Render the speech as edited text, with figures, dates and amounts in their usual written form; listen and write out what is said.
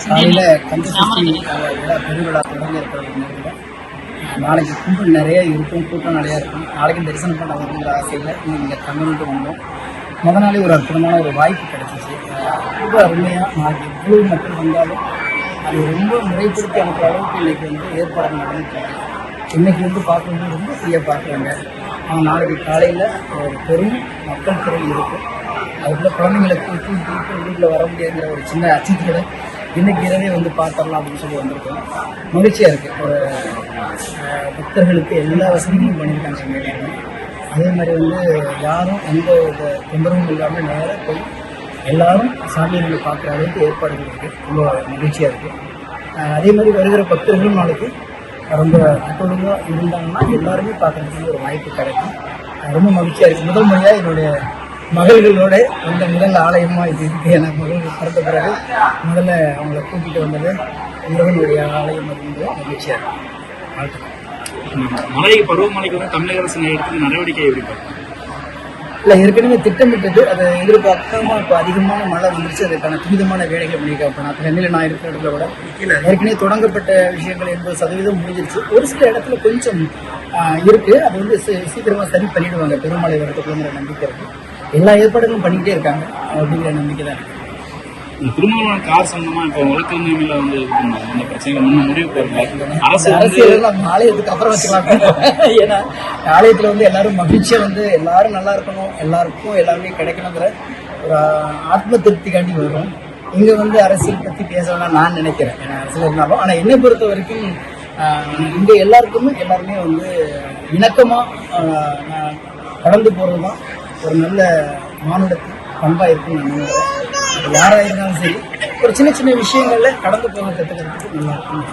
காலையில் கந்தசஷ்டி விழா பெருவிழா தொடங்கி இருக்கிற நேரத்தில் நாளைக்கு கும்பல் நிறைய இருக்கும், கூட்டம் நிறையா இருக்கும். நாளைக்கு தரிசனம் பண்ண வருங்கிற ஆசையில் இங்கே தமிழ்ட்டு வந்தோம். முத நாளே ஒரு அற்புதமான ஒரு வாய்ப்பு கிடைச்சிச்சு. ரொம்ப அருமையாக நாளைக்கு எவ்வளவு மக்கள் வந்தாலும் அது ரொம்ப முறைப்படுத்தி அனுப்புகிற அளவுக்கு இன்றைக்கி ஏற்பாடு நடந்துட்டு இன்றைக்கி பார்க்கும்போது ரொம்ப ஃப்ரீயாக பார்க்குறாங்க. ஆனால் நாளைக்கு காலையில் ஒரு பெரும் மக்கள் திறன் இருக்கும். அதுக்குள்ள குழந்தைங்களை கூப்பிட்டு வீட்டில் வர முடியாதுங்கிற ஒரு சின்ன அச்சத்தோட இன்றைக்கி இரவே பார்த்துடலாம் அப்படின்னு சொல்லி வந்திருக்கோம். மகிழ்ச்சியாக இருக்குது. ஒரு பக்தர்களுக்கு எல்லா வசதிகளும் பண்ணியிருக்காங்க எங்கள். அதே மாதிரி யாரும் எந்த தொந்தரவும் இல்லாமல் நேராக போய் எல்லாரும் சாமியை பார்க்குற அளவுக்கு ஏற்பாடுகள் இருக்குது. ரொம்ப மகிழ்ச்சியாக இருக்குது. அதே மாதிரி வருகிற பக்தர்களும் நாளைக்கு ரொம்ப ஒழுங்காக இருந்தாங்கன்னா எல்லாருமே பார்க்குறதுக்கு ஒரு வாய்ப்பு கிடைக்கும். ரொம்ப மகிழ்ச்சியாக இருக்குது. முதல் முறையாக என்னுடைய மகள்களோட முதல் ஆலயமாக இது இருக்குது. எனக்கு மகள் பிறந்த பிறகு முதல்ல அவங்கள கூட்டிகிட்டு வந்தது முருகனுடைய ஆலயம் அப்படின்றது மகிழ்ச்சியாக இருக்குது. மழைக்கு பருவமழைக்கு தமிழக அரசு எடுத்து நடவடிக்கை எப்படி இல்லை, ஏற்கனவே திட்டமிட்டது. அதை எதிர்பார்க்காம இப்போ அதிகமான மழை வந்துருச்சு. அதுக்கான துரிதமான வேலைகள் பண்ணியிருக்கேன். இப்போ நான் சென்னையில் நான் இருக்கிற இடத்துல கூட ஏற்கனவே தொடங்கப்பட்ட விஷயங்கள் 80% முடிஞ்சிருச்சு. ஒரு சில இடத்துல கொஞ்சம் இருக்குது. அது சீக்கிரமாக சரி பண்ணிடுவாங்க பெருமழை வரதுக்குங்கிற நம்பிக்கை இருக்குது. எல்லா ஏற்பாடுகளும் பண்ணிக்கிட்டே இருக்காங்க அப்படிங்கிற நம்பிக்கை தான் இருக்குது. திருமணமான கார் சம்பந்தமா இப்போ வழக்கறிஞர்களை இந்த பிரச்சனைகள் முன்ன முடிவு அரசியல் ஆலயத்துக்கு அப்புறம் வச்சுக்கலாம். ஏன்னா ஆலயத்தில் எல்லாரும் மகிழ்ச்சியாக எல்லாரும் நல்லா இருக்கணும், எல்லாருக்கும் எல்லாருமே கிடைக்கணுங்கிற ஒரு ஆத்ம திருப்திக்காண்டி வரும். இங்கே அரசியல் பற்றி பேசலாம் நான் நினைக்கிறேன். ஏன்னா அரசியல் இருந்தாலும் ஆனால் என்னை பொறுத்த வரைக்கும் இங்கே எல்லாருமே இணக்கமாக கடந்து போகிறது தான் ஒரு நல்ல மானுடத்தின் பண்பாக இருக்குன்னு நான் நினைக்கிறேன். யாராக இருந்தாலும் சரி ஒரு சின்ன சின்ன விஷயங்கள்ல கடந்து போக கற்றுக்கிறதுக்கு நல்லா இருக்கும்.